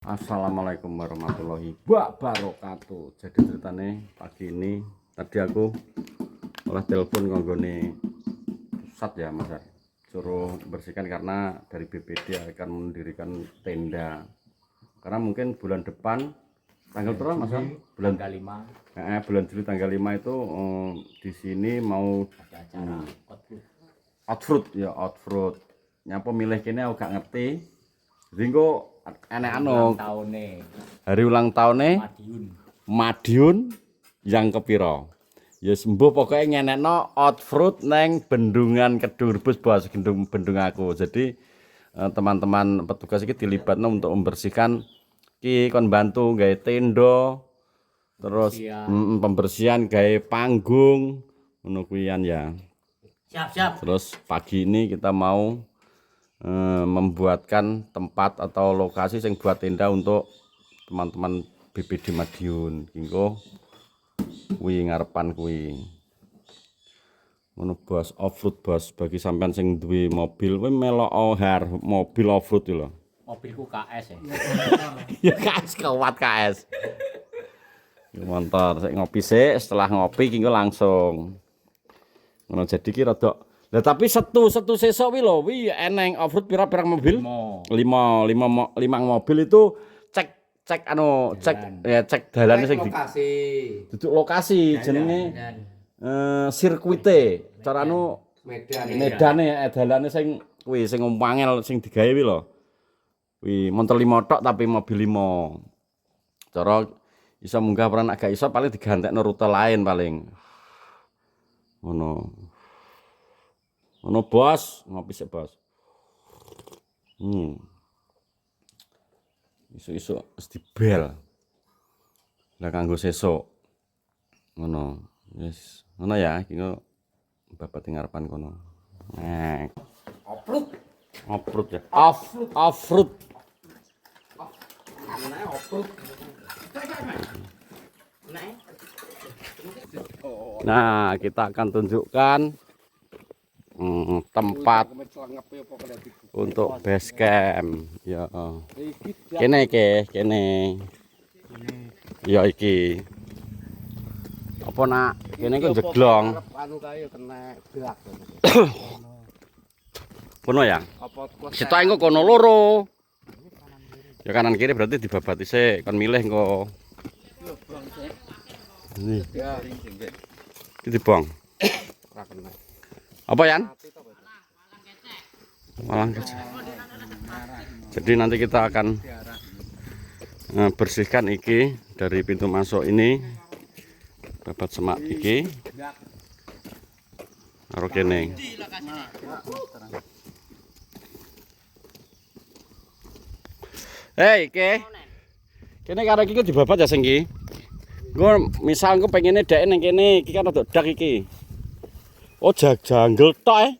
Assalamualaikum warahmatullahi wabarakatuh. Jadi ceritanya pagi ini tadi aku oleh telepon ngonggone pusat ya Mas, suruh bersihkan karena dari BPD akan mendirikan tenda. Karena mungkin bulan depan tanggal berapa Mas? Bulan tanggal 5. Bulan Juli tanggal 5 itu di sini mau Ada acara outfruit ya, outfruit. Nyapa milih kene aku gak ngerti. Jadi kok enek anu hari ulang tahunnya Madiun yang kepiro ya sembuh pokoknya ngenekno outfruit neng Bendungan Kedung Rebus bos bendung aku. Jadi teman-teman petugas ini dilibatno untuk membersihkan ki kon bantu gawe tenda terus pembersihan gawe panggung ngono kuwian ya. Siap. Terus pagi ini kita mau membuatkan tempat atau lokasi yang buat tenda untuk teman-teman BPD Madiun. Kingko kuwi ngarepan kuwi. Ngono bos, off-road bos, bagi sampean sing duwe mobil kuwi melok mobil off-road lho. Mobilku KS ya. Ya KS kuat KS. Ya motor, sik ngopi sik, setelah ngopi kingko langsung. Ngono jadi ki rada. Lah tapi setu sesuk wi lho, wi eneng off-road pira-pira mobil? 5 mobil itu cek dalane sing lokasi. Duduk lokasi jenenge sirkuite. Cara medane dalane sing kuwi sing umpangel sing digawe wi lho. Wi montor 5 tok tapi mobil 5. Cara iso munggah ora nek gak iso paling digantekno rute lain paling. Ngono. Ono bos, ngopi sik bos. Isu-isu wis dibel. Lah kanggo sesuk. Ngono. Wis, ngono ya, iki babat ing ngarepan kono. Off-road ya. Off-road. Nah, kita akan tunjukkan tempat untuk base camp ya. Kene ya iki apa nak kene ku jeglong kono ya situ engko kono loro ya kanan kiri berarti dibabati sik kon milih engko ini dibong apa Yan? Malang kecek. Jadi nanti kita akan bersihkan iki dari pintu masuk ini, babat semak iki, karo kene. Hei, kene karo iki dibabat ya sing iki. Engko misal engko pengene dhek ning kene, iki kan rada dak iki. Oh janggel tok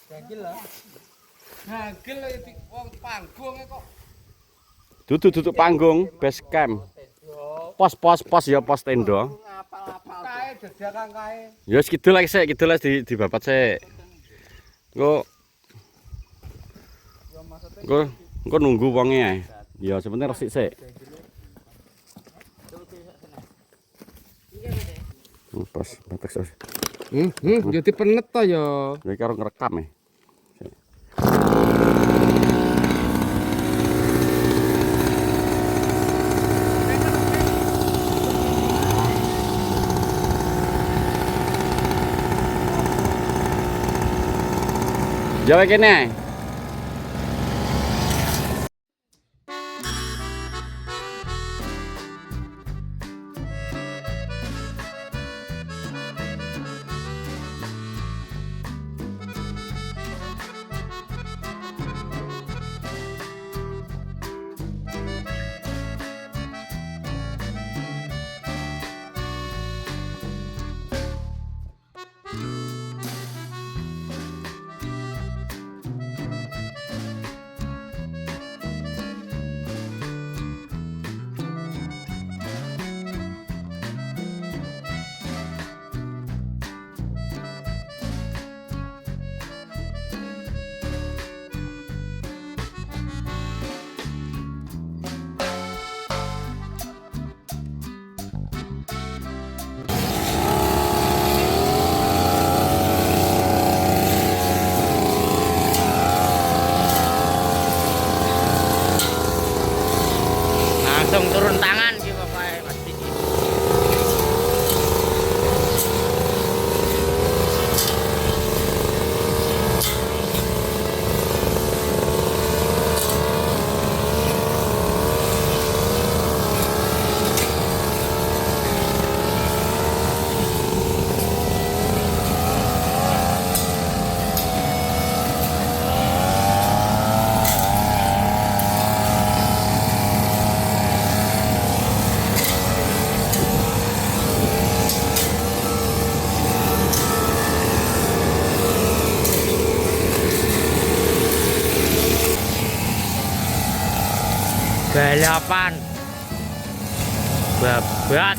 Janggel lah. Janggel wong panggung kok. Duduk panggung base camp. Pos ya pos tenda. Kae dadakan kae. Ya wis kidul sik, dibabat sik. Engko nunggu wonge ae. Ya sebentar resik sik. Pas batek sos. Jadi penet to ya. Iki karo ngrekam e. Jawa kene. langsung turun tangan ki pokoke Mas Diki. Balapan babat.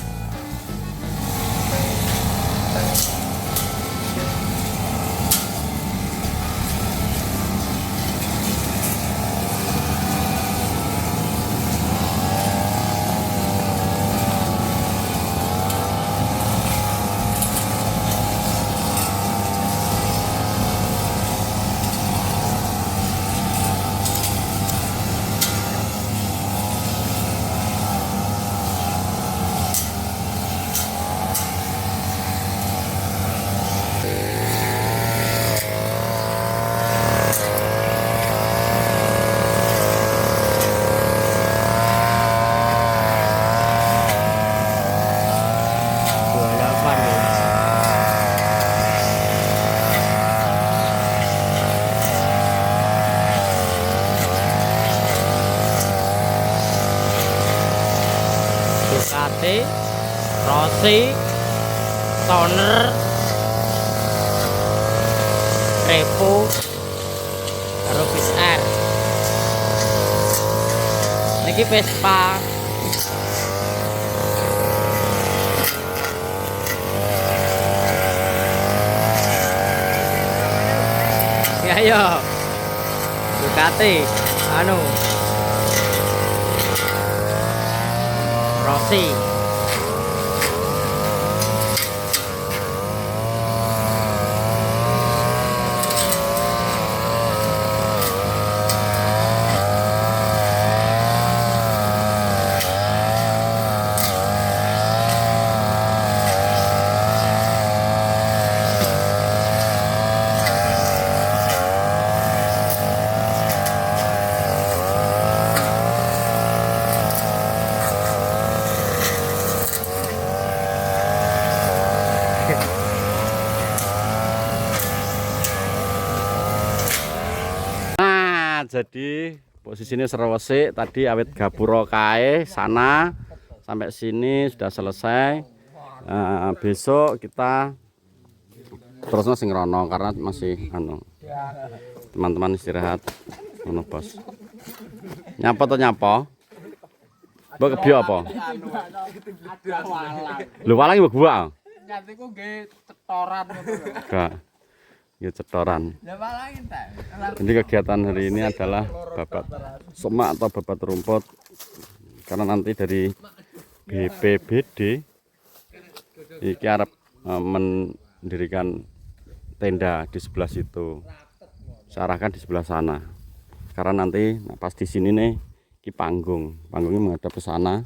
Ducati, Rossi, Toner, Revo, karo R. Niki Vespa. Ya yo. Ducati, anu. Rossi. Jadi posisinya Serawesik tadi awet gapura kae sana sampai sini sudah selesai. Besok kita terusnya sing rono karena masih anu teman-teman istirahat ngono bos. Nyapa to nyapa? Mbok kebio apa? Lho walang mbok gua. Ngantiku nggih cetoran ngono lho. Enggak. Ya cetoran. Lah walangin ta. Jadi kegiatan hari ini adalah babat semak atau babat rumput karena nanti dari BPBD iki arep mendirikan tenda di sebelah situ. Saya arahkan di sebelah sana. Karena nanti pas di sini nih iki panggungnya menghadap ke sana.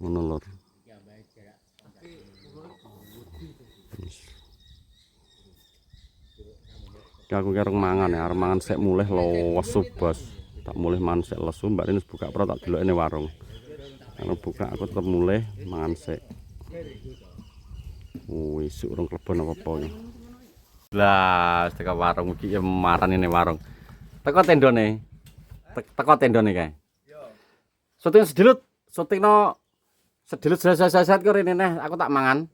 Ngono lho. Aku kira mangan ya, arep mangan sik mulih lesu bos. Tak mulih mangan sik lesu, mbak ini buka pro tak delok ini warung. Kalau buka aku tetap mulih mangan sik. Wis urung klebon apa-apa iki. Lah, teko warung iki ya maran ini warung. Teko tendone. Teko tendone kae. Yo. Syuting sedilut, syutingno sedilut sesat kok rene neh, aku tak mangan.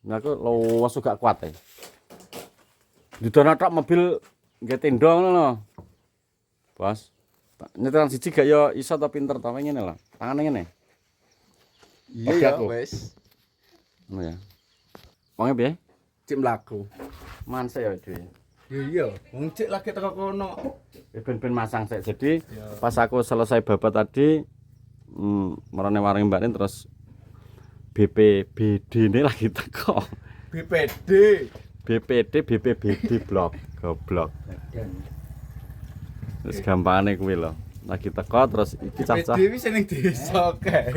Nah aku lesu gak kuat e. Didono tok mobil nggih tenda ngono. Bos. Nyeteran siji gak ya iso ta pinter ta ngene lho. Tangane ngene. Iya ya wis. Oh ya. Wonge piye? Cik mlaku. Manse ya dhewe. Iya, wong cik lagi teko kono. Ben masang sik. Jadi pas aku selesai babat tadi marane warung Mbak Nin terus BPBD ini lagi teko. BPBD blok, goblok. Terus gampangane kuwi lho. Lagi teko terus iki cah-cah Dewi seneng desa kae.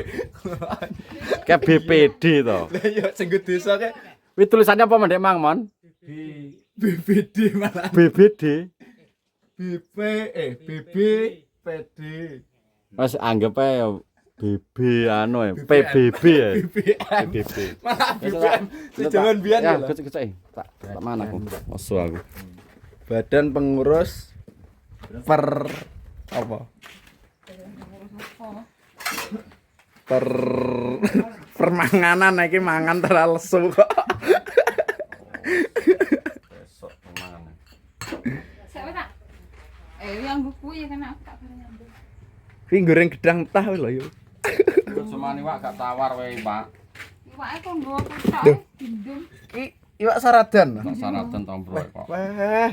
kayak BPD to. Lah yo sing go desa kae Kuwi tulisannya apa Mandek Mang, Mon? BBD malah. BBD. BB PD. Mas anggap ae BB anu ya, PBB ya. BBM. PBB. Malah BBM. Sejaman biyen Ya, lho. kecek-kecek. Tak mana aku? Moso aku. Badan Pengurus per apa? Permanganan iki mangan terlalu lesu kok. Besok mangan. Siapa tak? Yang buku ya kan aku tak pernah nyambung. Ki goreng gedang tah lho yo. Cuma iwak gak tawar wae, Pak. Iwake kok nggo aku tok Duh. dindung. Ki iwak saradan. Tak saratan tombro kok. Wah,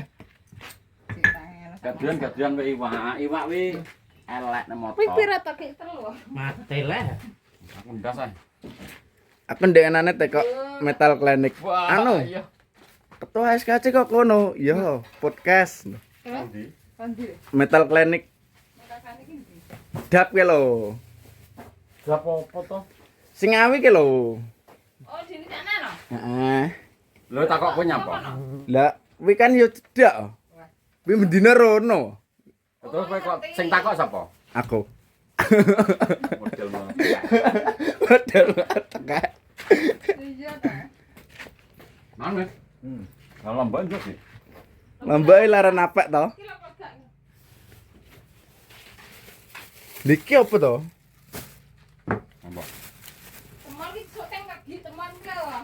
Gadian wae iwak. Iwak wi elek nang motor. Kuwi pira to ki telu? Mati lah. Aku ndas ae. aku ndenganane teko Metal Clinic. Anu, iya. ketua SKC kok kono. Yo, podcast Kondi. Metal Clinic. Makane iki ndi? Dap ke lho. Gak apa-apa to. Sing awi ke lho. Oh, dene sana lho. Heeh. Lho takok kowe nyapa? Lah, kuwi kan yo cedak. Kuwi mendina rono. Terus kowe kok sing takok sapa? Aku. Model banget. Model teka. Iya ta. Mana? Lah lamban kok sih. Lambai laran apek to? Iki lho kok gak. Niki apa to? Mbok. Teman iki sok teng kaki teman ke lho.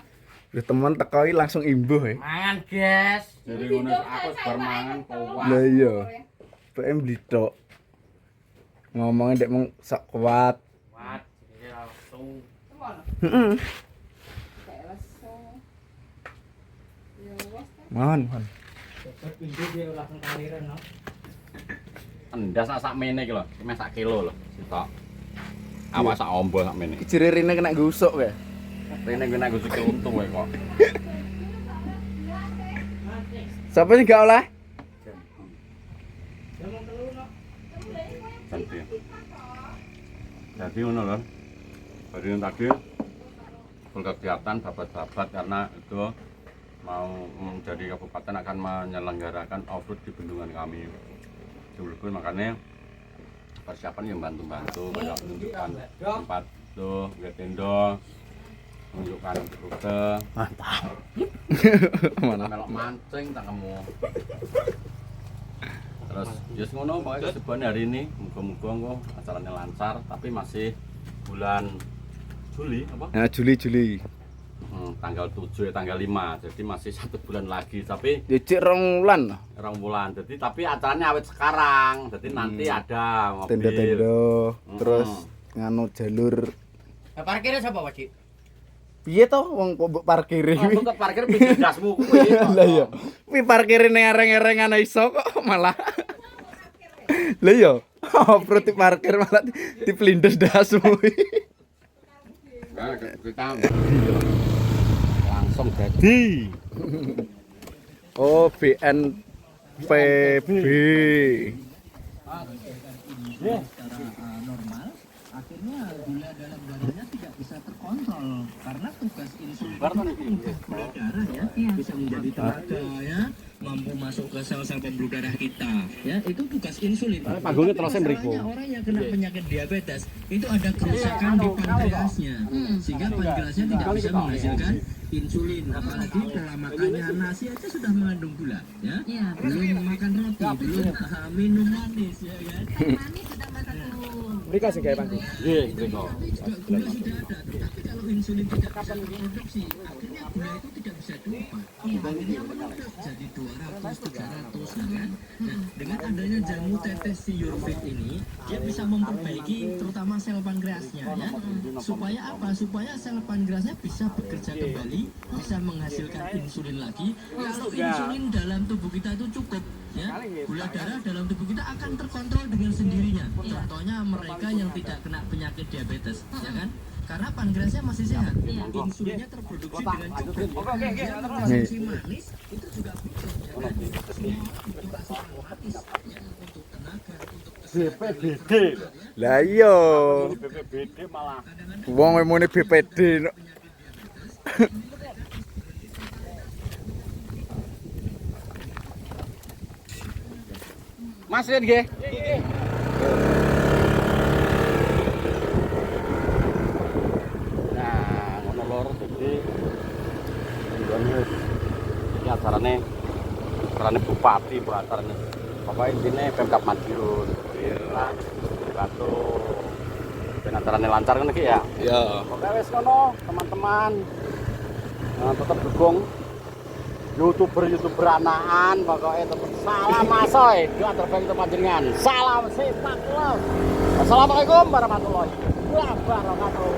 Wis temen teko iki langsung imbuh e. Mangan, guys. Jadi ngono aku bar mangan kuat. Lah iya. PM blidok. Ngomongnya dek mung sok kuat. Wat, jadi langsung. Teman. Heeh. Kayak lesu. Ya wes. Mohon. Tetep pintu dia langsung kaliran, no. Endas sak mene iki lho, mes sak kilo lho, sitok. Awak sak ombo sak mene. Iki rene kena gusuk kae. Rene gue nek sikil untung wae kok. Sapa sing gak oleh? Santai. Jadi ngono lho. Hari ini tadi full kegiatan sahabat-sahabat karena itu mau menjadi kabupaten akan menyelenggarakan off-road di bendungan kami. Dulu makanya persiapan yang bantu-bantu kayak menunjukkan tempat tuh, lihat tenda, menunjukkan rute, Mana? melok mancing tak kamu. Terus yes ngono pokoknya kesibukan hari ini muga-muga kok acaranya lancar tapi masih bulan Juli apa? Ya Juli. Tanggal 7 tanggal 5 jadi masih 1 bulan lagi tapi Dicik rong wulan. rong bulan jadi tapi acaranya awet sekarang jadi nanti ada mobil Tenda-tenda terus nganu jalur. Parkirnya siapa, Pak Cik? Piye to wong kok mbok parkire oh, kuwi? untuk parkir pinggir dasmu kuwi Lah iya. Kuwi parkire ning areng-areng ana iso kok malah. Lah iya. Off-road parkir malah diplindes dasmu. nah, kita langsung jadi Oh, BNPB. normal, akhirnya gula dalam darahnya tidak bisa terkontrol karena tugas insulin itu gula darah ya, bisa menjadi tenaga ya, mampu masuk ke sel-sel pembuluh darah kita ya, itu tugas insulin. panggungnya terusnya meriku. Masalahnya orang yang kena penyakit diabetes itu ada kerusakan di pankreasnya sehingga pankreasnya tidak bisa menghasilkan insulin, apalagi pola makannya nasi aja sudah mengandung gula ya, belum makan roti, belum minum manis ya kan. Mereka sing gawe panggung. Nggih, mriku. Gula sudah ada, tetapi kalau insulin tidak bisa diproduksi, akhirnya gula itu tidak bisa diubah. Akhirnya meningkat jadi 200, 300 ya kan. Nah, dengan adanya jamu tetes si Urfit ini, dia bisa memperbaiki terutama sel pankreasnya ya. Supaya apa? Supaya sel pankreasnya bisa bekerja kembali, bisa menghasilkan insulin lagi. Kalau insulin dalam tubuh kita itu cukup ya, gula darah dalam tubuh kita akan terkontrol dengan sendirinya. Contohnya mereka yang tidak kena penyakit diabetes, ya kan? Karena pankreasnya masih sehat, insulinnya terproduksi dengan cukup. Dia mengkonsumsi manis itu juga butuh, ya kan? Semua butuh asupan manis ya, untuk tenaga, untuk BPBD. Lah iya. BPBD malah Wong emune BPD. No. Mas lihat nggih. Nah, ngono lor dadi ngene iki acarane bupati acarane. Pokoke intine Pemkab Madiun. Batu. Ben acarane lancar kan iki ya. Ya. Oke wis ngono, teman-teman. Nah, tetap dukung YouTuber anakan pokoknya tetap salam masoy doa terbaik untuk panjenengan. Salam sepak love. Assalamualaikum warahmatullahi wabarakatuh.